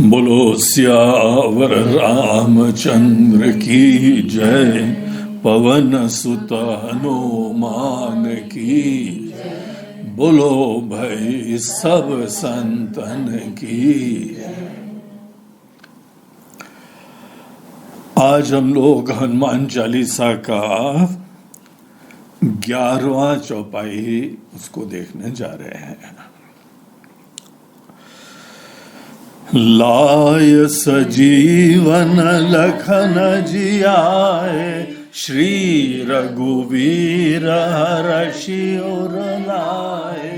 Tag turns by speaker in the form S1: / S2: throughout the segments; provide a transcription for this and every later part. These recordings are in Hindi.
S1: बोलो सियावर रामचंद्र की जय। पवन सुत हनुमान की बोलो भाई सब संतन की। आज हम लोग हनुमान चालीसा का 11वां चौपाई उसको देखने जा रहे हैं। लाय सजीवन लखन जियाए, श्री रघुवीर हरषि उर लाए।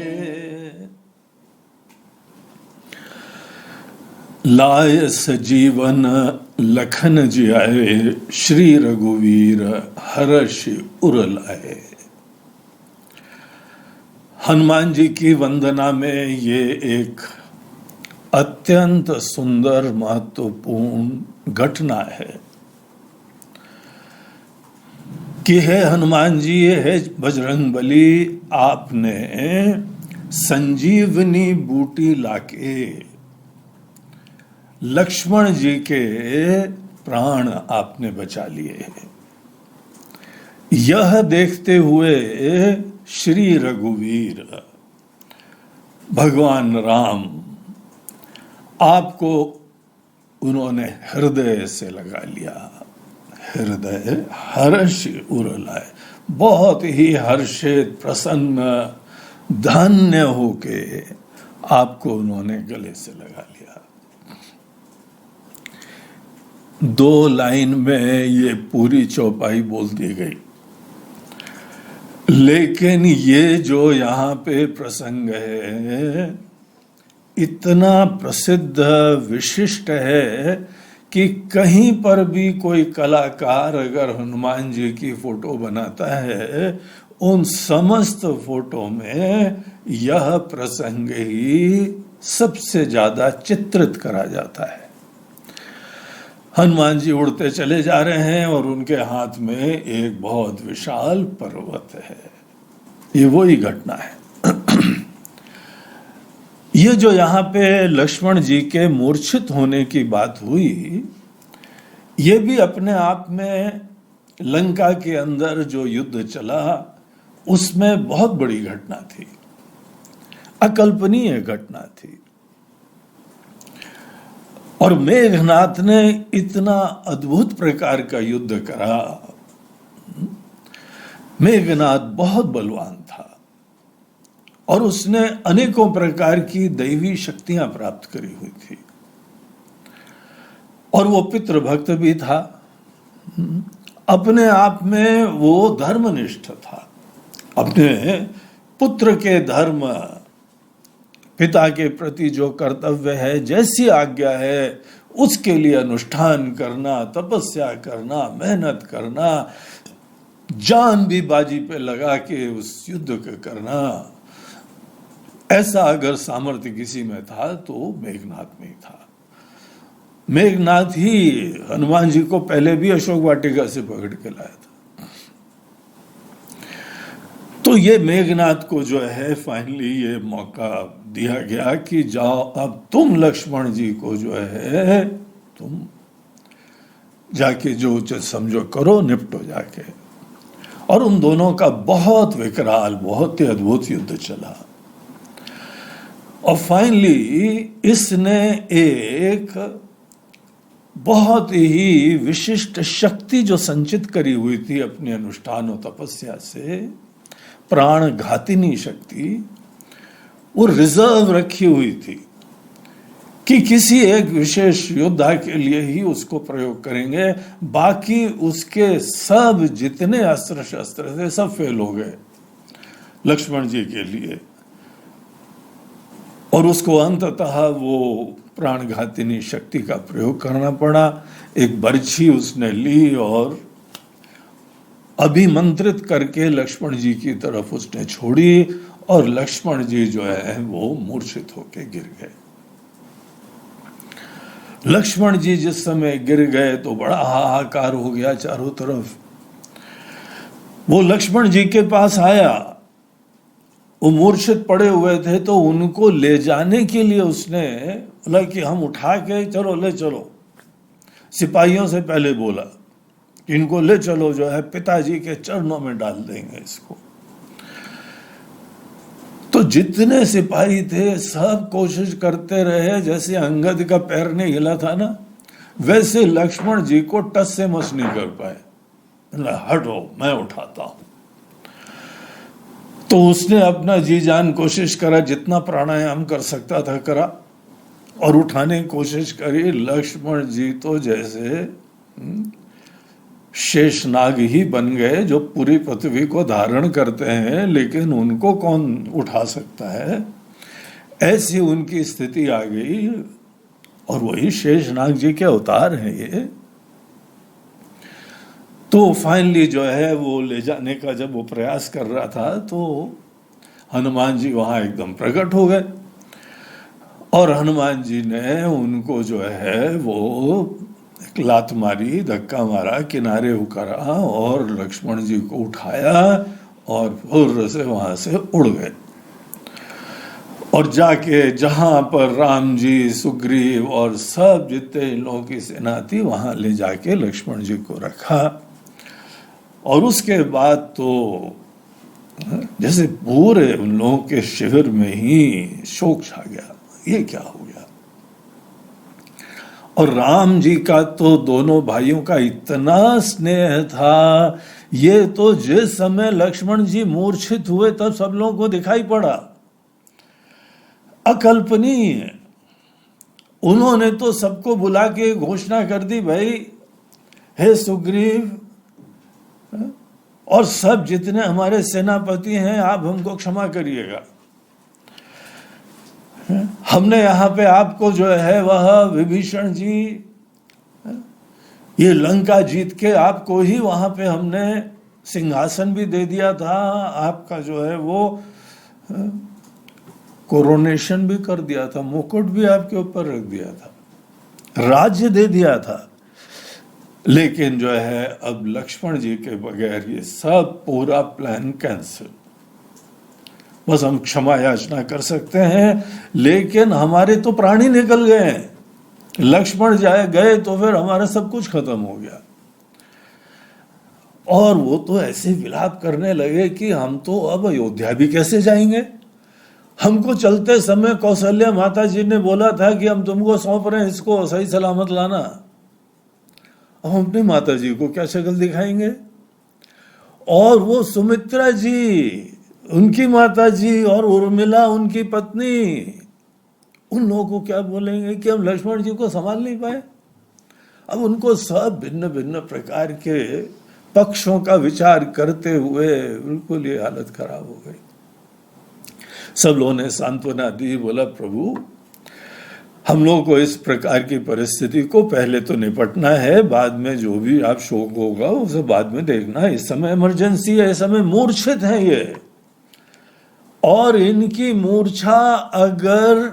S1: लाय सजीवन लखन जियाए, श्री रघुवीर हरषि उर लाए। हनुमान जी की वंदना में ये एक अत्यंत सुंदर महत्वपूर्ण घटना है कि हे हनुमान जी, हे बजरंगबली, आपने संजीवनी बूटी लाके लक्ष्मण जी के प्राण आपने बचा लिए। यह देखते हुए श्री रघुवीर भगवान राम आपको उन्होंने हृदय से लगा लिया। हृदय हर्ष उर लाए, बहुत ही हर्षित प्रसन्न धन्य होके आपको उन्होंने गले से लगा लिया। 2 लाइन में ये पूरी चौपाई बोल दी गई, लेकिन ये जो यहाँ पे प्रसंग है इतना प्रसिद्ध विशिष्ट है कि कहीं पर भी कोई कलाकार अगर हनुमान जी की फोटो बनाता है, उन समस्त फोटो में यह प्रसंग ही सबसे ज्यादा चित्रित करा जाता है। हनुमान जी उड़ते चले जा रहे हैं और उनके हाथ में एक बहुत विशाल पर्वत है। ये वही घटना है। ये जो यहाँ पे लक्ष्मण जी के मूर्छित होने की बात हुई, ये भी अपने आप में लंका के अंदर जो युद्ध चला उसमें बहुत बड़ी घटना थी, अकल्पनीय घटना थी। और मेघनाथ ने इतना अद्भुत प्रकार का युद्ध करा। मेघनाथ बहुत बलवान था और उसने अनेकों प्रकार की दैवी शक्तियां प्राप्त करी हुई थी और वो पितृभक्त भी था। अपने आप में वो धर्मनिष्ठ था। अपने पुत्र के धर्म, पिता के प्रति जो कर्तव्य है, जैसी आज्ञा है, उसके लिए अनुष्ठान करना, तपस्या करना, मेहनत करना, जान भी बाजी पे लगा के उस युद्ध को करना, ऐसा अगर सामर्थ्य किसी में था तो मेघनाथ में ही था। मेघनाथ ही हनुमान जी को पहले भी अशोक वाटिका से पकड़ के लाया था। तो ये मेघनाथ को जो है फाइनली ये मौका दिया गया कि जाओ, अब तुम लक्ष्मण जी को जो है तुम जाके जो उचित समझो करो, निपटो जाके। और उन दोनों का बहुत विकराल, बहुत ही अद्भुत युद्ध चला। और फाइनली इसने एक बहुत ही विशिष्ट शक्ति जो संचित करी हुई थी अपने अनुष्ठान और तपस्या से, प्राण घातिनी शक्ति, वो रिजर्व रखी हुई थी कि किसी एक विशेष योद्धा के लिए ही उसको प्रयोग करेंगे। बाकी उसके सब जितने अस्त्र शस्त्र थे सब फेल हो गए लक्ष्मण जी के लिए। और उसको अंततः वो प्राणघातिनी शक्ति का प्रयोग करना पड़ा। एक बर्छी उसने ली और अभिमंत्रित करके लक्ष्मण जी की तरफ उसने छोड़ी और लक्ष्मण जी जो है वो मूर्छित होके गिर गए। लक्ष्मण जी जिस समय गिर गए तो बड़ा हाहाकार हो गया चारों तरफ। वो लक्ष्मण जी के पास आया वो मूर्छित पड़े हुए थे, तो उनको ले जाने के लिए उसने बोला कि हम उठा के चलो ले चलो। सिपाहियों से पहले बोला कि इनको ले चलो, जो है पिताजी के चरणों में डाल देंगे इसको। तो जितने सिपाही थे सब कोशिश करते रहे, जैसे अंगद का पैर नहीं हिला था ना, वैसे लक्ष्मण जी को टस से मस नहीं कर पाए। हटो, मैं उठाता हूं। तो उसने अपना जी जान कोशिश करा, जितना प्राणायाम कर सकता था करा और उठाने की कोशिश करी। लक्ष्मण जी तो जैसे शेषनाग ही बन गए, जो पूरी पृथ्वी को धारण करते हैं लेकिन उनको कौन उठा सकता है, ऐसी उनकी स्थिति आ गई। और वही शेषनाग जी के अवतार हैं ये। तो फाइनली जो है वो ले जाने का जब वो प्रयास कर रहा था, तो हनुमान जी वहां एकदम प्रकट हो गए और हनुमान जी ने उनको जो है वो एक लात मारी, धक्का मारा, किनारे उकरा और लक्ष्मण जी को उठाया और फुर्र से वहां से उड़ गए। और जाके जहां पर राम जी, सुग्रीव और सब जितने इन लोगों की सेना थी, वहां ले जाके लक्ष्मण जी को रखा। और उसके बाद तो जैसे पूरे उन लोगों के शिविर में ही शोक छा गया, ये क्या हो गया। और राम जी का तो दोनों भाइयों का इतना स्नेह था, ये तो जिस समय लक्ष्मण जी मूर्छित हुए तब सब लोगों को दिखाई पड़ा, अकल्पनीय। उन्होंने तो सबको बुला के घोषणा कर दी, भाई हे सुग्रीव और सब जितने हमारे सेनापति हैं, आप हमको क्षमा करिएगा। हमने यहाँ पे आपको जो है वह विभीषण जी, ये लंका जीत के आपको ही वहां पे हमने सिंहासन भी दे दिया था, आपका जो है वो कोरोनेशन भी कर दिया था, मुकुट भी आपके ऊपर रख दिया था, राज्य दे दिया था। लेकिन जो है अब लक्ष्मण जी के बगैर ये सब पूरा प्लान कैंसिल। बस हम क्षमा याचना कर सकते हैं, लेकिन हमारे तो प्राण ही निकल गए हैं। लक्ष्मण जाए गए तो फिर हमारा सब कुछ खत्म हो गया। और वो तो ऐसे विलाप करने लगे कि हम तो अब अयोध्या भी कैसे जाएंगे। हमको चलते समय कौशल्या माता जी ने बोला था कि हम तुमको सौंप रहे हैं, इसको सही सलामत लाना। अब हम अपनी माता जी को क्या शक्ल दिखाएंगे। और वो सुमित्रा जी, उनकी माता जी, और उर्मिला उनकी पत्नी, उन लोगों को क्या बोलेंगे कि हम लक्ष्मण जी को संभाल नहीं पाए। अब उनको सब भिन्न भिन्न प्रकार के पक्षों का विचार करते हुए बिल्कुल ये हालत खराब हो गई। सब लोगों ने सांत्वना दी, बोला प्रभु हम लोगों को इस प्रकार की परिस्थिति को पहले तो निपटना है, बाद में जो भी आप शोक होगा उसे बाद में देखना। इस समय इमरजेंसी है, इस समय मूर्छित है ये, और इनकी मूर्छा अगर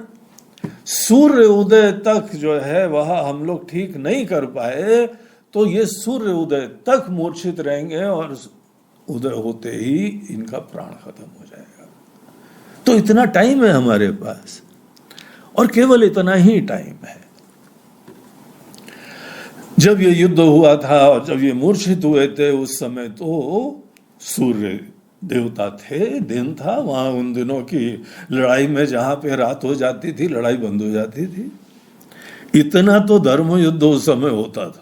S1: सूर्य उदय तक जो है वह हम लोग ठीक नहीं कर पाए तो ये सूर्य उदय तक मूर्छित रहेंगे और उदय होते ही इनका प्राण खत्म हो जाएगा। तो इतना टाइम है हमारे पास, और केवल इतना ही टाइम है। जब ये युद्ध हुआ था और जब ये मूर्छित हुए थे, उस समय तो सूर्य देवता थे, दिन था वहां। उन दिनों की लड़ाई में जहां पे रात हो जाती थी, लड़ाई बंद हो जाती थी। इतना तो धर्म युद्ध उस समय होता था।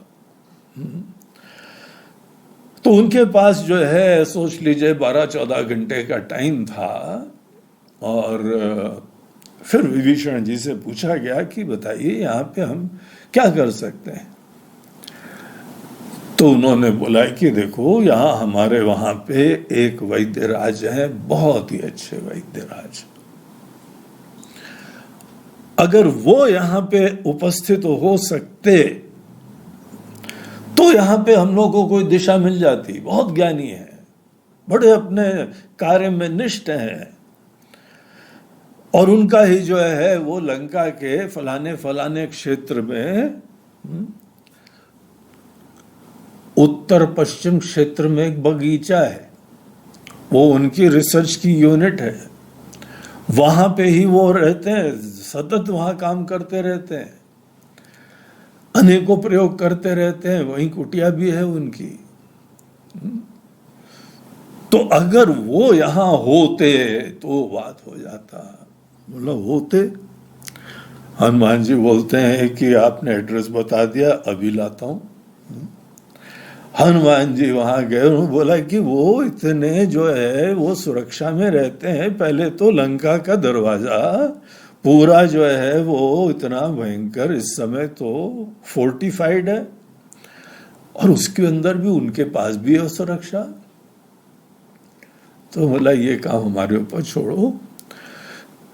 S1: तो उनके पास जो है सोच लीजिए 12-14 घंटे का टाइम था। और फिर विभीषण जी से पूछा गया कि बताइए यहाँ पे हम क्या कर सकते हैं। तो उन्होंने बोला कि देखो यहाँ हमारे वहां पे एक वैद्यराज है, बहुत ही अच्छे वैद्यराज, अगर वो यहाँ पे उपस्थित हो सकते तो यहाँ पे हम लोगों को कोई दिशा मिल जाती। बहुत ज्ञानी है, बड़े अपने कार्य में निष्ठ हैं, और उनका ही जो है वो लंका के फलाने फलाने क्षेत्र में, उत्तर पश्चिम क्षेत्र में एक बगीचा है, वो उनकी रिसर्च की यूनिट है। वहां पे ही वो रहते हैं, सतत वहां काम करते रहते हैं, अनेकों प्रयोग करते रहते हैं, वहीं कुटिया भी है उनकी। तो अगर वो यहां होते तो बात हो जाता। बोला होते? हनुमान जी बोलते हैं कि आपने एड्रेस बता दिया, अभी लाता हूं। हनुमान जी वहां गए, उन्होंने बोला कि वो इतने जो है वो सुरक्षा में रहते हैं। पहले तो लंका का दरवाजा पूरा जो है वो इतना भयंकर इस समय तो फोर्टिफाइड है, और उसके अंदर भी उनके पास भी है सुरक्षा। तो बोला ये काम हमारे ऊपर छोड़ो।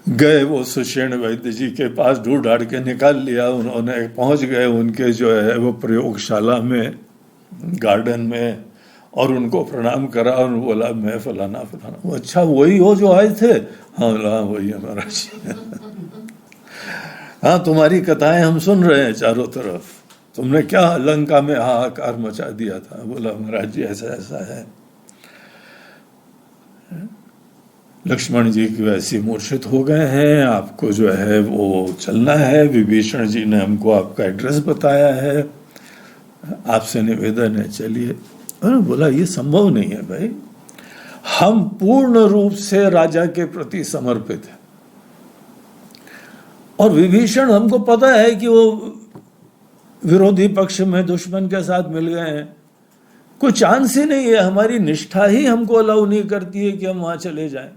S1: गए वो सुषेण वैद्य जी के पास, ढूंढ ढाड़ के निकाल लिया उन्होंने। पहुंच गए उनके जो है वो प्रयोगशाला में, गार्डन में, और उनको प्रणाम करा और बोला मैं फलाना फलाना। अच्छा वही हो जो आए थे? हाँ बोला वही है महाराज। हाँ तुम्हारी कथाएं हम सुन रहे हैं चारों तरफ, तुमने क्या लंका में हाहाकार मचा दिया था। बोला महाराज जी ऐसा ऐसा है। लक्ष्मण जी की वैसी मूर्छित हो गए हैं, आपको जो है वो चलना है। विभीषण जी ने हमको आपका एड्रेस बताया है, आपसे निवेदन है चलिए। उन्होंने बोला ये संभव नहीं है भाई, हम पूर्ण रूप से राजा के प्रति समर्पित हैं, और विभीषण हमको पता है कि वो विरोधी पक्ष में दुश्मन के साथ मिल गए हैं, कोई चांस ही नहीं है। हमारी निष्ठा ही हमको अलाउ नहीं करती है कि हम वहां चले जाएं।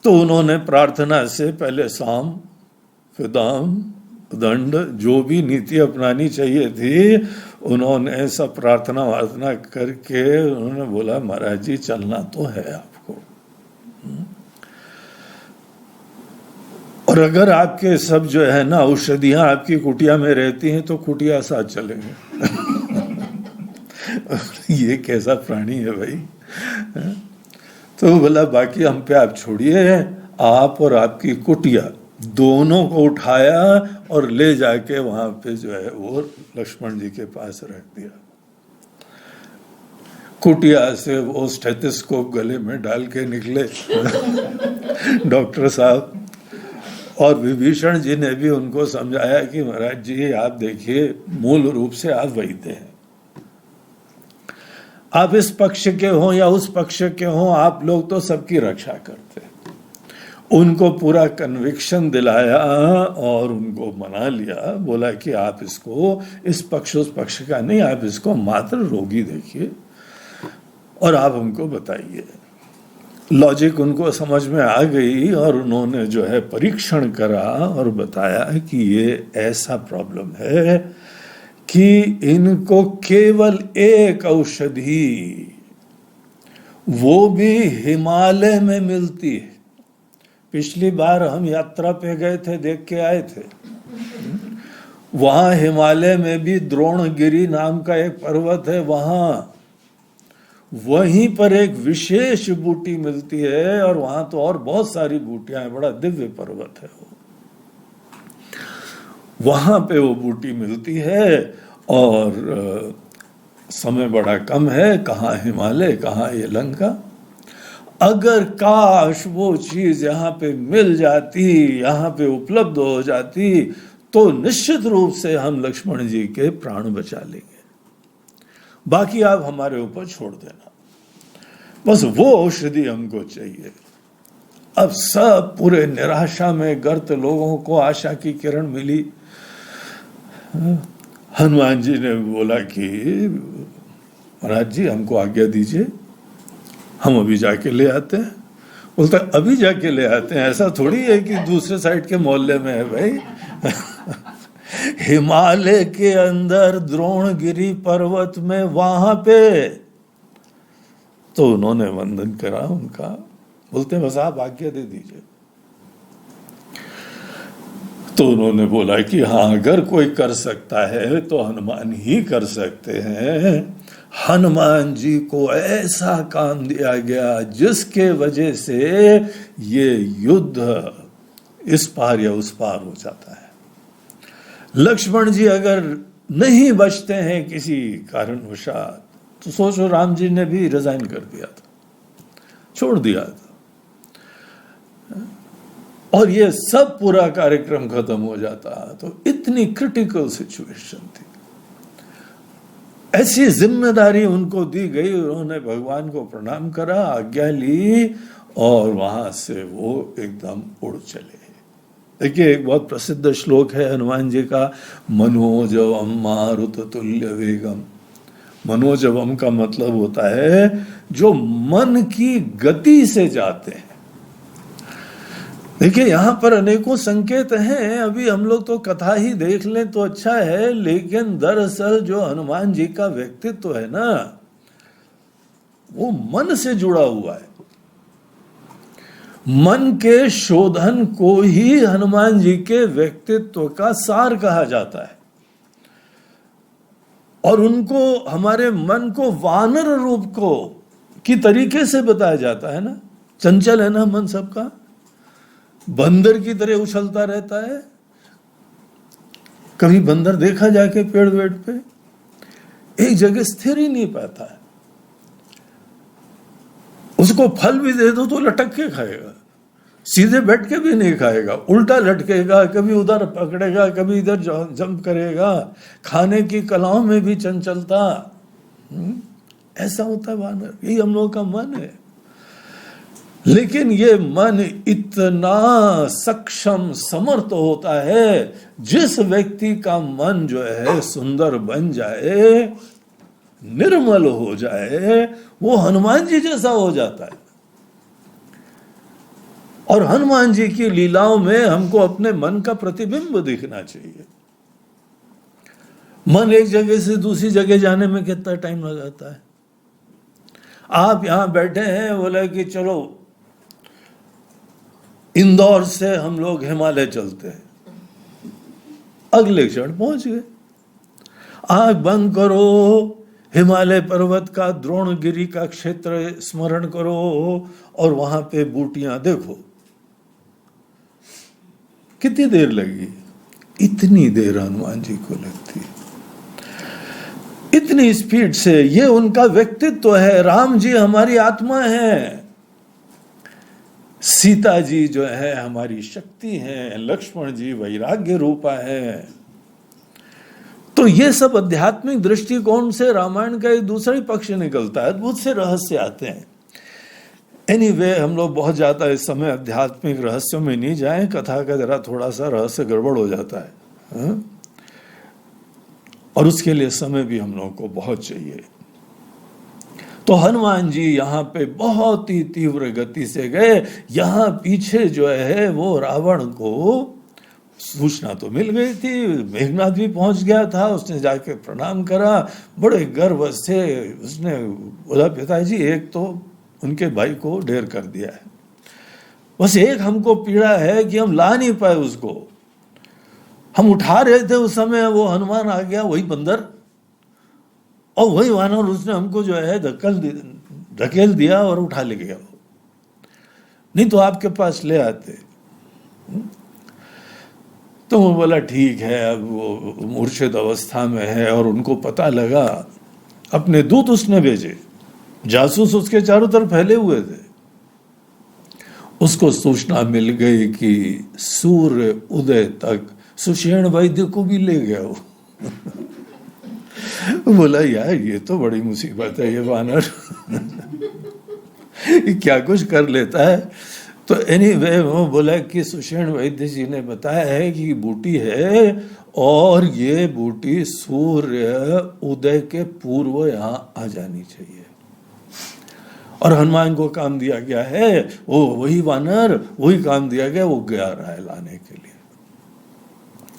S1: तो उन्होंने प्रार्थना से पहले साम फिर दाम दंड, जो भी नीति अपनानी चाहिए थी उन्होंने सब प्रार्थना वार्थना करके उन्होंने बोला महाराज जी चलना तो है आपको, और अगर आपके सब जो है ना औषधियां आपकी कुटिया में रहती हैं तो कुटिया साथ चलेंगे। ये कैसा प्राणी है भाई। तो बोला बाकी हम पे आप छोड़िए, आप और आपकी कुटिया दोनों को उठाया और ले जाके वहां पे जो है वो लक्ष्मण जी के पास रख दिया। कुटिया से वो स्टेथोस्कोप गले में डाल के निकले डॉक्टर साहब, और विभीषण जी ने भी उनको समझाया कि महाराज जी आप देखिए मूल रूप से आप वैद्य हैं, आप इस पक्ष के हो या उस पक्ष के हो, आप लोग तो सबकी रक्षा करते हैं। उनको पूरा कन्विक्शन दिलाया और उनको मना लिया, बोला कि आप इसको इस पक्ष उस पक्ष का नहीं, आप इसको मात्र रोगी देखिए और आप हमको बताइए। लॉजिक उनको समझ में आ गई और उन्होंने जो है परीक्षण करा और बताया कि ये ऐसा प्रॉब्लम है कि इनको केवल एक औषधि, वो भी हिमालय में मिलती है। पिछली बार हम यात्रा पे गए थे, देख के आए थे, वहां हिमालय में भी द्रोणगिरी नाम का एक पर्वत है, वहीं पर एक विशेष बूटी मिलती है, और वहां तो और बहुत सारी बूटियां हैं, बड़ा दिव्य पर्वत है वो, वहां पे वो बूटी मिलती है। और समय बड़ा कम है, कहाँ हिमालय कहाँ ये लंका। अगर काश वो चीज यहाँ पे मिल जाती, यहाँ पे उपलब्ध हो जाती, तो निश्चित रूप से हम लक्ष्मण जी के प्राण बचा लेंगे। बाकी आप हमारे ऊपर छोड़ देना, बस वो औषधि हमको चाहिए। अब सब पूरे निराशा में गर्त लोगों को आशा की किरण मिली। हनुमान जी ने बोला कि महाराज जी हमको आज्ञा दीजिए, हम अभी जाके ले आते हैं। बोलता अभी जाके ले आते हैं, ऐसा थोड़ी है कि दूसरे साइड के मोहल्ले में है भाई। हिमालय के अंदर द्रोणगिरी पर्वत में, वहां पे। तो उन्होंने वंदन करा उनका, बोलते बस आप आज्ञा दे दीजिए। तो उन्होंने बोला कि हाँ अगर कोई कर सकता है तो हनुमान ही कर सकते हैं। हनुमान जी को ऐसा काम दिया गया जिसके वजह से ये युद्ध इस पार या उस पार हो जाता है। लक्ष्मण जी अगर नहीं बचते हैं किसी कारणवशात, तो सोचो राम जी ने भी रिजाइन कर दिया था, छोड़ दिया था। और ये सब पूरा कार्यक्रम खत्म हो जाता। तो इतनी क्रिटिकल सिचुएशन थी, ऐसी जिम्मेदारी उनको दी गई। उन्होंने भगवान को प्रणाम करा, आज्ञा ली और वहां से वो एकदम उड़ चले। देखिए, एक बहुत प्रसिद्ध श्लोक है हनुमान जी का, मनोजवम मारुत तुल्य वेगम। मनोजवम का मतलब होता है जो मन की गति से जाते हैं। देखिए, यहां पर अनेकों संकेत हैं, अभी हम लोग तो कथा ही देख लें तो अच्छा है, लेकिन दरअसल जो हनुमान जी का व्यक्तित्व है ना, वो मन से जुड़ा हुआ है। मन के शोधन को ही हनुमान जी के व्यक्तित्व का सार कहा जाता है। और उनको, हमारे मन को वानर रूप को की तरीके से बताया जाता है ना। चंचल है ना मन सबका, बंदर की तरह उछलता रहता है। कभी बंदर देखा जाके पेड़ वेड़ पे, एक जगह स्थिर ही नहीं पाता है। उसको फल भी दे दो तो लटक के खाएगा, सीधे बैठ के भी नहीं खाएगा, उल्टा लटकेगा, कभी उधर पकड़ेगा, कभी इधर जंप करेगा। खाने की कलाओं में भी चंचलता। ऐसा होता है वानर, यही हम लोगों का मन है। लेकिन ये मन इतना सक्षम समर्थ होता है, जिस व्यक्ति का मन जो है सुंदर बन जाए, निर्मल हो जाए, वो हनुमान जी जैसा हो जाता है। और हनुमान जी की लीलाओं में हमको अपने मन का प्रतिबिंब दिखना चाहिए। मन एक जगह से दूसरी जगह जाने में कितना टाइम लगाता है। आप यहां बैठे हैं, बोला कि चलो इंदौर से हम लोग हिमालय चलते हैं, अगले क्षण पहुंच गए। आंख बंद करो, हिमालय पर्वत का द्रोणगिरी का क्षेत्र स्मरण करो और वहां पे बूटियां देखो। कितनी देर लगी? इतनी देर हनुमान जी को लगती है, इतनी स्पीड से। ये उनका व्यक्तित्व है। राम जी हमारी आत्मा है, सीता जी जो है हमारी शक्ति है, लक्ष्मण जी वैराग्य रूपा है। तो ये सब आध्यात्मिक दृष्टिकोण से रामायण का एक दूसरा ही पक्ष निकलता है, अद्भुत से रहस्य आते हैं। एनीवे, हम लोग बहुत ज्यादा इस समय आध्यात्मिक रहस्यों में नहीं जाएं, कथा का जरा थोड़ा सा रहस्य गड़बड़ हो जाता है, और उसके लिए समय भी हम लोगों को बहुत चाहिए। तो हनुमान जी यहाँ पे बहुत ही तीव्र गति से गए। यहाँ पीछे जो है वो रावण को सूचना तो मिल गई थी, मेघनाथ भी पहुंच गया था, उसने जाके प्रणाम करा, बड़े गर्व से उसने बोला, पिताजी एक तो उनके भाई को ढेर कर दिया है, बस एक हमको पीड़ा है कि हम ला नहीं पाए उसको। हम उठा रहे थे उस समय, वो हनुमान आ गया, वही बंदर और वही वानर, उसने हमको जो है धकेल दिया और उठा ले गया। नहीं तो आपके पास ले आते। तो वो बोला ठीक है, अब वो मूर्छित अवस्था में है। और उनको पता लगा, अपने दूत उसने भेजे, जासूस उसके चारों तरफ फैले हुए थे। उसको सूचना मिल गई कि सूर्य उदय तक सुषेण वैद्य को भी ले गया वो। बोला यार ये तो बड़ी मुसीबत है, ये वानर क्या कुछ कर लेता है। तो एनीवे वो बोला कि सुषेण वैद्य जी ने बताया है कि बूटी है और ये बूटी सूर्य उदय के पूर्व यहाँ आ जानी चाहिए। और हनुमान को काम दिया गया है, वो वही वानर, वही काम दिया गया, वो गया रहा है लाने के लिए।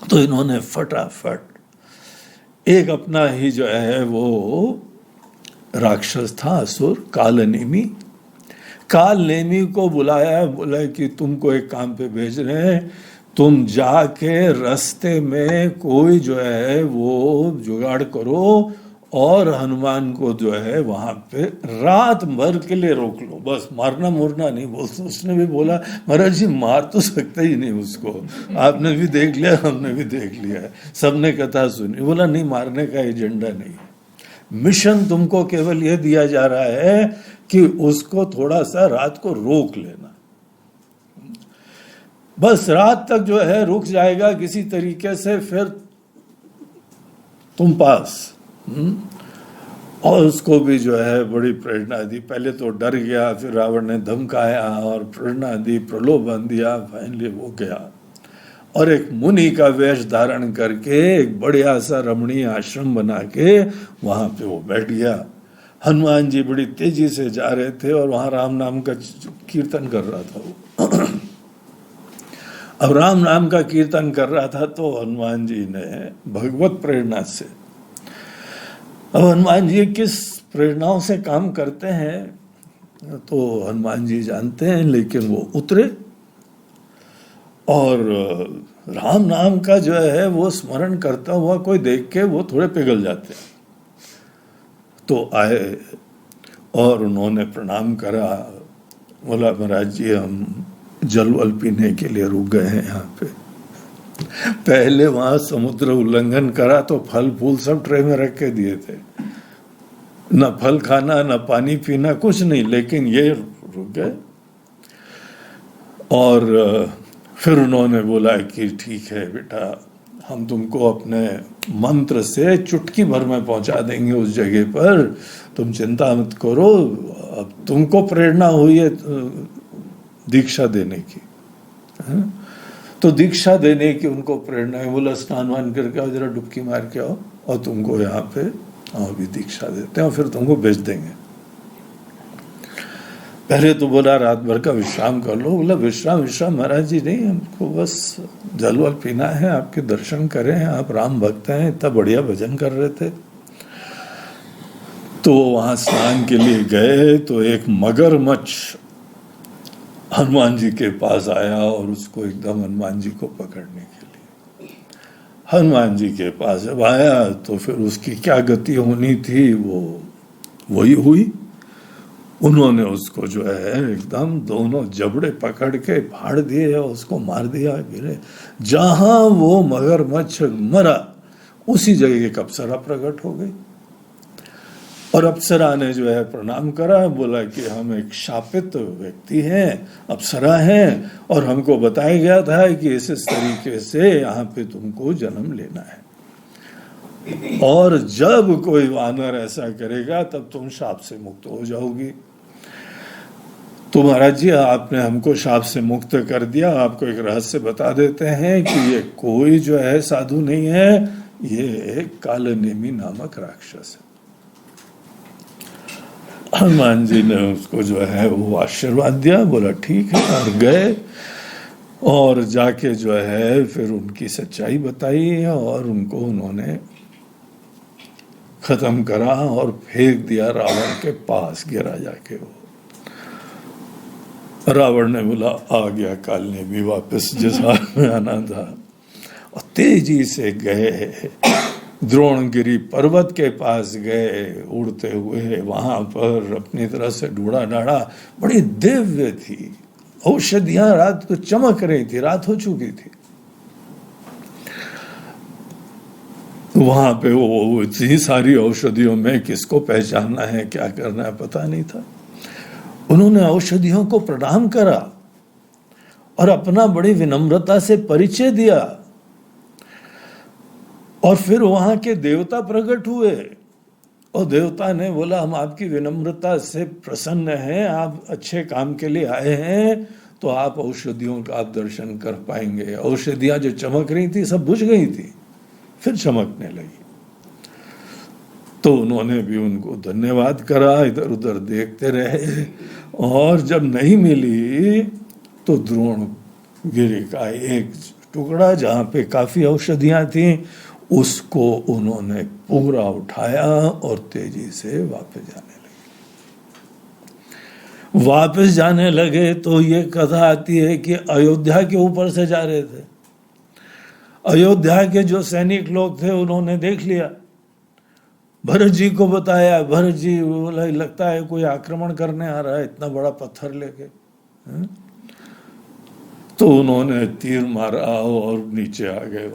S1: तो इन्होंने फटाफट एक अपना ही जो है वो राक्षस था असुर कालनेमी, कालनेमी को बुलाया, बोला कि तुमको एक काम पे भेज रहे हैं, तुम जाके रास्ते में कोई जो है वो जुगाड़ करो और हनुमान को जो है वहां पे रात भर के लिए रोक लो, बस मारना मुरना नहीं। उसने भी बोला महाराज जी मार तो सकते ही नहीं उसको, आपने भी देख लिया, हमने भी देख लिया है, सबने कथा सुनी। बोला नहीं, मारने का एजेंडा नहीं है, मिशन तुमको केवल ये दिया जा रहा है कि उसको थोड़ा सा रात को रोक लेना। बस रात तक जो है रुक जाएगा किसी तरीके से, फिर तुम पास। और उसको भी जो है बड़ी प्रेरणा दी। पहले तो डर गया, फिर रावण ने धमकाया और प्रेरणा दी, प्रलोभन दिया, फाइनली वो गया और एक मुनि का वेश धारण करके एक बढ़िया सा रमणीय आश्रम बना के वहां पे वो बैठ गया। हनुमान जी बड़ी तेजी से जा रहे थे और वहां राम नाम का कीर्तन कर रहा था वो। अब राम नाम का कीर्तन कर रहा था तो हनुमान जी ने भगवत प्रेरणा से, अब हनुमान जी किस प्रेरणाओं से काम करते हैं तो हनुमान जी जानते हैं, लेकिन वो उतरे और राम नाम का जो है वो स्मरण करता हुआ कोई देख के वो थोड़े पिघल जाते हैं। तो आए और उन्होंने प्रणाम करा, बोला महाराज जी हम जल वल पीने के लिए रुक गए हैं यहाँ पे। पहले वहां समुद्र उल्लंघन करा तो फल फूल सब ट्रे में रख के दिए थे, न फल खाना न पानी पीना कुछ नहीं, लेकिन ये रुक गए। और फिर उन्होंने बोला कि ठीक है बेटा, हम तुमको अपने मंत्र से चुटकी भर में पहुंचा देंगे उस जगह पर, तुम चिंता मत करो। अब तुमको प्रेरणा हुई है दीक्षा देने की, है? तो दीक्षा देने की उनको प्रेरणा है। बोला स्नान वान करके आओ, जरा डुबकी मार के आओ और तुमको यहाँ पे भी दीक्षा देते हैं और फिर तुमको भेज देंगे। पहले तो बोला रात भर का विश्राम कर लो। बोला विश्राम महाराज जी नहीं, हमको बस जल वल पीना है, आपके दर्शन करें, आप राम भक्त हैं, इतना बढ़िया भजन कर रहे थे। तो वहां स्नान के लिए गए तो एक मगरमच्छ हनुमान जी के पास आया और उसको एकदम हनुमान जी को पकड़ने के लिए हनुमान जी के पास जब आया तो फिर उसकी क्या गति होनी थी वो वही हुई। उन्होंने उसको जो है एकदम दोनों जबड़े पकड़ के फाड़ दिए और उसको मार दिया। गिरे जहां वो मगरमच्छ मरा उसी जगह एक अप्सरा प्रकट हो गई और अप्सरा ने जो है प्रणाम करा, बोला कि हम एक शापित व्यक्ति हैं, अप्सरा हैं और हमको बताया गया था कि इस तरीके से यहाँ पे तुमको जन्म लेना है और जब कोई वानर ऐसा करेगा तब तुम शाप से मुक्त हो जाओगी। तो महाराज जी आपने हमको शाप से मुक्त कर दिया। आपको एक रहस्य बता देते हैं कि ये कोई जो है साधु नहीं है, ये एक कालनेमी नामक राक्षस है। हनुमान जी ने उसको जो है वो आशीर्वाद दिया, बोला ठीक है, और गए और जाके जो है फिर उनकी सच्चाई बताई और उनको उन्होंने खत्म करा और फेंक दिया रावण के पास, गिरा जाके वो। रावण ने बोला आ गया काल ने भी वापस जिस हाल में आना था, और तेजी से गए द्रोणगिरी पर्वत के पास गए उड़ते हुए, वहां पर अपनी तरह से ढूंढा डाढ़ा, बड़ी दिव्य थी औषधियां, रात को चमक रही थी, रात हो चुकी थी। वहां पे वो इतनी सारी औषधियों में किसको पहचानना है क्या करना है पता नहीं था। उन्होंने औषधियों को प्रणाम करा और अपना बड़ी विनम्रता से परिचय दिया और फिर वहां के देवता प्रकट हुए और देवता ने बोला हम आपकी विनम्रता से प्रसन्न हैं, आप अच्छे काम के लिए आए हैं तो आप औषधियों का आप दर्शन कर पाएंगे। औषधियां जो चमक रही थी सब बुझ गई थी, फिर चमकने लगी। तो उन्होंने भी उनको धन्यवाद करा, इधर उधर देखते रहे और जब नहीं मिली तो द्रोणगिरी का एक टुकड़ा जहाँ पे काफी औषधियां थी उसको उन्होंने पूरा उठाया और तेजी से वापस जाने लगे। तो ये कथा आती है कि अयोध्या के ऊपर से जा रहे थे। अयोध्या के जो सैनिक लोग थे उन्होंने देख लिया, भरत जी को बताया। भरत जी बोला लगता है कोई आक्रमण करने आ रहा है इतना बड़ा पत्थर लेके। तो उन्होंने तीर मारा और नीचे आ गए।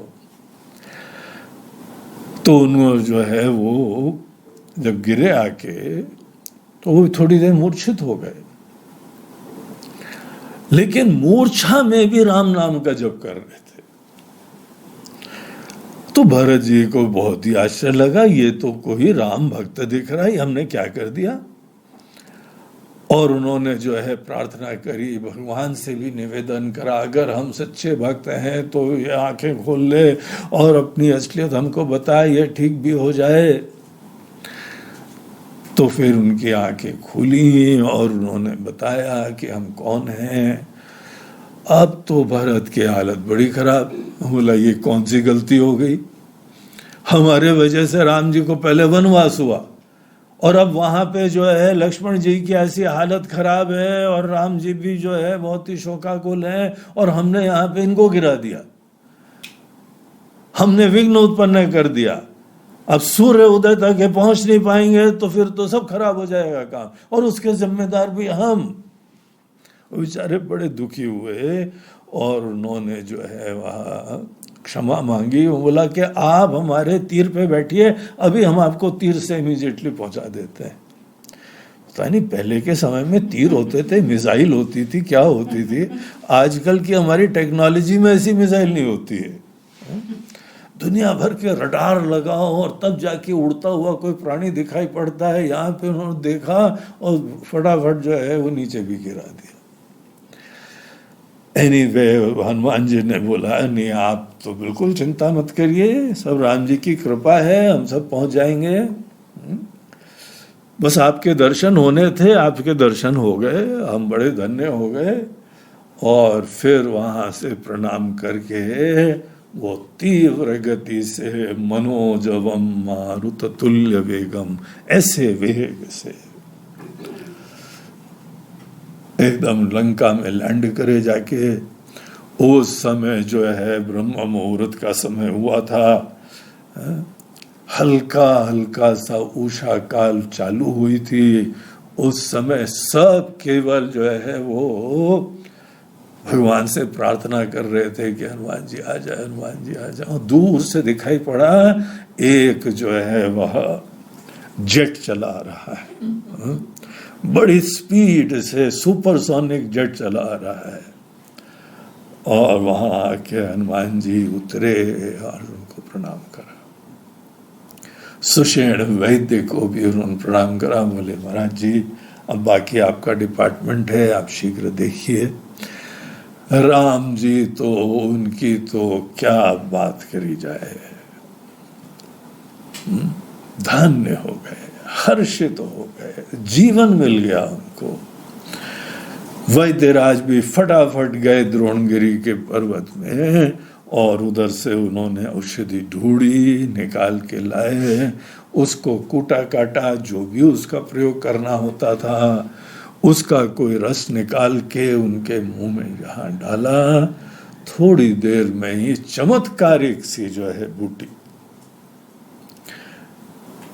S1: तो उन्होंने जो है वो जब गिरे आके तो वो थोड़ी देर मूर्छित हो गए। लेकिन मूर्छा में भी राम नाम का जप कर रहे थे। तो भरत जी को बहुत ही आश्चर्य लगा, ये तो कोई राम भक्त दिख रहा है, हमने क्या कर दिया। और उन्होंने जो है प्रार्थना करी, भगवान से भी निवेदन करा, अगर हम सच्चे भक्त हैं तो ये आंखें खोल ले और अपनी असलियत हमको बताए, ये ठीक भी हो जाए। तो फिर उनकी आंखें खुली और उन्होंने बताया कि हम कौन हैं। अब तो भरत की हालत बड़ी खराब। बोला ये कौन सी गलती हो गई, हमारे वजह से राम जी को पहले वनवास हुआ और अब वहां पे जो है लक्ष्मण जी की ऐसी हालत खराब है और राम जी भी जो है बहुत ही शोकाकुल हैं और हमने यहाँ पे इनको गिरा दिया, हमने विघ्न उत्पन्न कर दिया। अब सूर्य उदय तक पहुंच नहीं पाएंगे तो फिर तो सब खराब हो जाएगा काम, और उसके जिम्मेदार भी हम। बेचारे बड़े दुखी हुए और उन्होंने जो है वह क्षमा मांगी। वो बोला कि आप हमारे तीर पे बैठिए, अभी हम आपको तीर से इमीडिएटली पहुंचा देते हैं। पता नहीं पहले के समय में तीर होते थे, मिसाइल होती थी, क्या होती थी। आजकल की हमारी टेक्नोलॉजी में ऐसी मिसाइल नहीं होती है। दुनिया भर के रडार लगाओ और तब जाके उड़ता हुआ कोई प्राणी दिखाई पड़ता है। यहाँ पे उन्होंने देखा और फटाफट जो है वो नीचे भी गिरा दिया। एनीवे, हनुमान जी ने बोला नहीं आप तो बिल्कुल चिंता मत करिए, सब राम जी की कृपा है, हम सब पहुंच जाएंगे। बस आपके दर्शन होने थे, आपके दर्शन हो गए, हम बड़े धन्य हो गए। और फिर वहां से प्रणाम करके वो तीव्र गति से मनोजवम मारुत तुल्य वेगम, ऐसे वेग से एकदम लंका में लैंड करे जाके। उस समय जो है ब्रह्म मुहूर्त का समय हुआ था, हल्का हल्का सा उषा काल चालू हुई थी। उस समय सब केवल जो है वो भगवान से प्रार्थना कर रहे थे कि हनुमान जी आ जाए, हनुमान जी आ जाए। दूर से दिखाई पड़ा एक जो है वह जेट चला रहा है, बड़ी स्पीड से सुपरसोनिक जेट चला रहा है। और वहां आके हनुमान जी उतरे और उनको प्रणाम करा। सुषेण वैद्य को भी उन्होंने प्रणाम करा। बोले महाराज जी अब बाकी आपका डिपार्टमेंट है, आप शीघ्र देखिए। राम जी तो उनकी तो क्या बात करी जाए, धन्य हो गए, हर्षित हो गए, जीवन मिल गया उनको। वैद्यराज भी फटाफट गए द्रोणगिरी के पर्वत में और उधर से उन्होंने औषधि ढूंढी, निकाल के लाए, उसको कूटा काटा, जो भी उसका प्रयोग करना होता था उसका कोई रस निकाल के उनके मुंह में जहां डाला, थोड़ी देर में ही चमत्कारिक सी जो है बूटी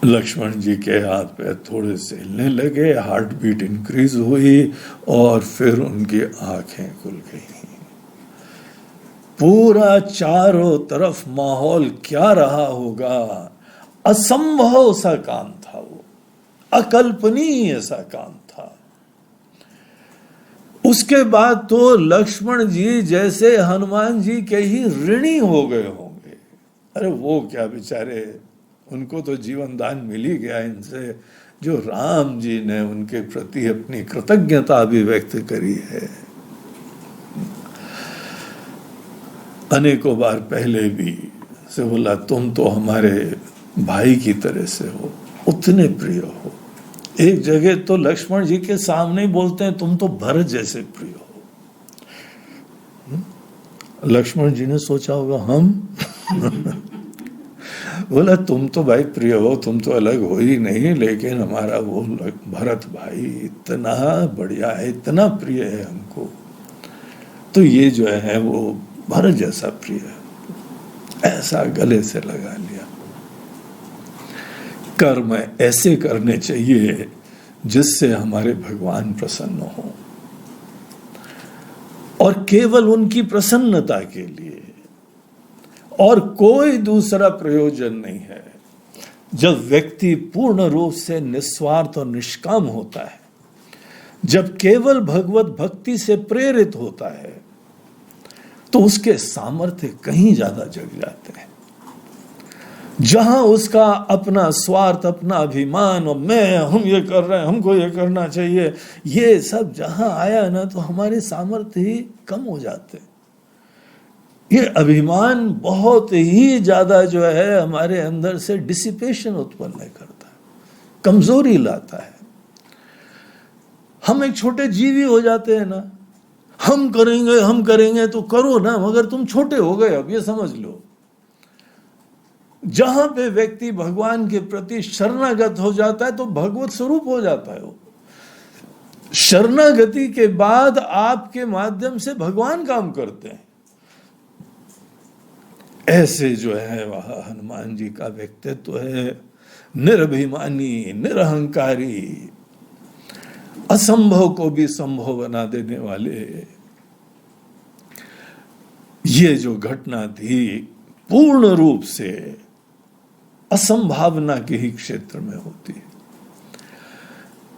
S1: लक्ष्मण जी के हाथ पे थोड़े से हिलने लगे, हार्ट बीट इंक्रीज हुई और फिर उनकी आंखें खुल गई। पूरा चारों तरफ माहौल क्या रहा होगा, असंभव सा काम था वो, अकल्पनीय सा काम था। उसके बाद तो लक्ष्मण जी जैसे हनुमान जी के ही ऋणी हो गए होंगे। अरे वो क्या बेचारे, उनको तो जीवन दान मिल ही गया इनसे, जो राम जी ने उनके प्रति अपनी कृतज्ञता भी व्यक्त करी है। अनेकों बार पहले भी से बोला तुम तो हमारे भाई की तरह से हो, उतने प्रिय हो। एक जगह तो लक्ष्मण जी के सामने ही बोलते हैं तुम तो भरत जैसे प्रिय हो। लक्ष्मण जी ने सोचा होगा हम बोला तुम तो भाई प्रिय हो, तुम तो अलग हो ही नहीं, लेकिन हमारा वो भरत भाई इतना बढ़िया है, इतना प्रिय है हमको, तो ये जो है वो भरत जैसा प्रिय है। ऐसा गले से लगा लिया। कर्म ऐसे करने चाहिए जिससे हमारे भगवान प्रसन्न हो, और केवल उनकी प्रसन्नता के लिए, और कोई दूसरा प्रयोजन नहीं है। जब व्यक्ति पूर्ण रूप से निस्वार्थ और निष्काम होता है, जब केवल भगवत भक्ति से प्रेरित होता है तो उसके सामर्थ्य कहीं ज्यादा जग जाते हैं। जहां उसका अपना स्वार्थ, अपना अभिमान और हम ये कर रहे हैं, हमको ये करना चाहिए, ये सब जहां आया ना तो हमारे सामर्थ्य ही कम हो जाते हैं। ये अभिमान बहुत ही ज्यादा जो है हमारे अंदर से डिसिपेशन उत्पन्न करता है, कमजोरी लाता है। हम एक छोटे जीवी हो जाते हैं ना, हम करेंगे तो करो ना, मगर तुम छोटे हो गए, अब ये समझ लो। जहां पे व्यक्ति भगवान के प्रति शरणागत हो जाता है तो भगवत स्वरूप हो जाता है वो। शरणागति के बाद आपके माध्यम से भगवान काम करते हैं। ऐसे जो है वह हनुमान जी का व्यक्तित्व है, निरभिमानी, निरहंकारी, असंभव को भी संभव बना देने वाले। ये जो घटना थी पूर्ण रूप से असंभावना के ही क्षेत्र में होती है।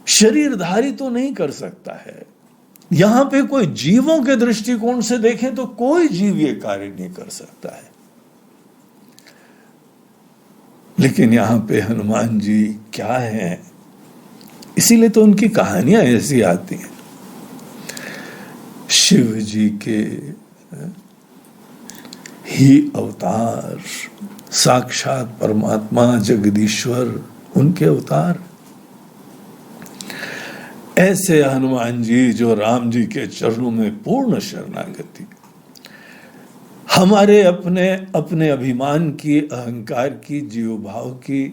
S1: शरीरधारी तो नहीं कर सकता है। यहां पे कोई जीवों के दृष्टिकोण से देखें तो कोई जीव ये कार्य नहीं कर सकता है, लेकिन यहां पे हनुमान जी क्या हैं, इसीलिए तो उनकी कहानियां ऐसी आती हैं। शिव जी के ही अवतार, साक्षात परमात्मा जगदीश्वर, उनके अवतार। ऐसे हनुमान जी जो राम जी के चरणों में पूर्ण शरणागति, हमारे अपने अपने अभिमान की, अहंकार की, जीव भाव की,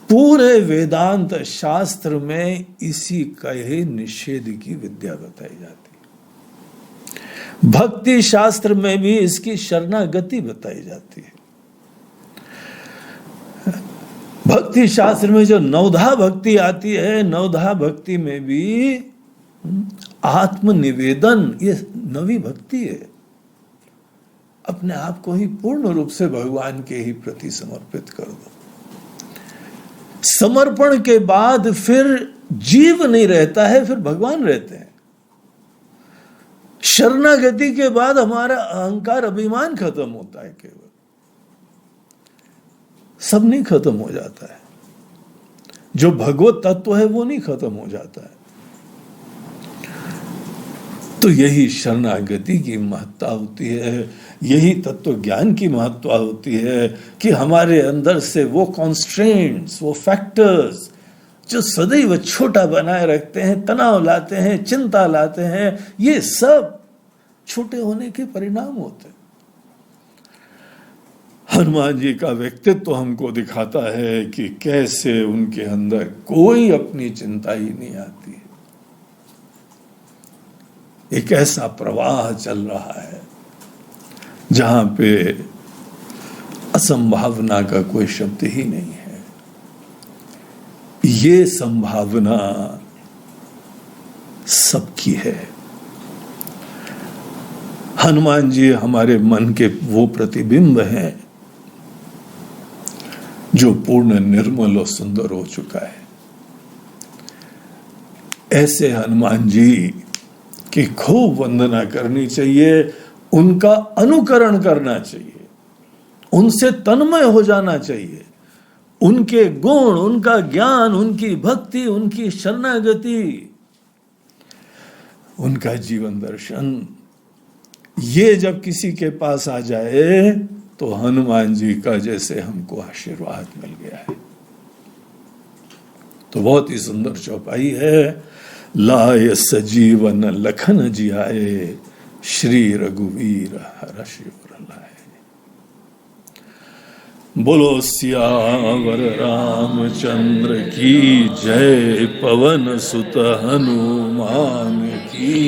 S1: पूरे वेदांत शास्त्र में इसी का ही निषेध की विद्या बताई जाती है। भक्ति शास्त्र में भी इसकी शरणागति बताई जाती है। भक्ति शास्त्र में जो नवधा भक्ति आती है, नवधा भक्ति में भी आत्मनिवेदन, ये नवी भक्ति है। अपने आप को ही पूर्ण रूप से भगवान के ही प्रति समर्पित कर दो। समर्पण के बाद फिर जीव नहीं रहता है, फिर भगवान रहते हैं। शरणागति के बाद हमारा अहंकार, अभिमान खत्म होता है। केवल सब नहीं खत्म हो जाता है, जो भगवत तत्व है वो नहीं खत्म हो जाता है। तो यही शरणागति की महत्ता होती है, यही तत्व ज्ञान की महत्ता होती है कि हमारे अंदर से वो कॉन्स्ट्रेंट्स, वो फैक्टर्स जो सदैव छोटा बनाए रखते हैं, तनाव लाते हैं, चिंता लाते हैं, ये सब छोटे होने के परिणाम होते हैं। हनुमान जी का व्यक्तित्व हमको दिखाता है कि कैसे उनके अंदर कोई अपनी चिंता ही नहीं आती है। एक ऐसा प्रवाह चल रहा है जहां पे असंभावना का कोई शब्द ही नहीं है। ये संभावना सबकी है। हनुमान जी हमारे मन के वो प्रतिबिंब हैं जो पूर्ण निर्मल और सुंदर हो चुका है। ऐसे हनुमान जी की खूब वंदना करनी चाहिए, उनका अनुकरण करना चाहिए, उनसे तन्मय हो जाना चाहिए। उनके गुण, उनका ज्ञान, उनकी भक्ति, उनकी शरणागति, उनका जीवन दर्शन, ये जब किसी के पास आ जाए तो हनुमान जी का जैसे हमको आशीर्वाद मिल गया है। तो बहुत ही सुंदर चौपाई है। लाय सजीवन लखन जियाए, श्री रघुवीर हर्ष उर लाए। बोलो सियावर रामचंद्र की जय, पवन सुत हनुमान की।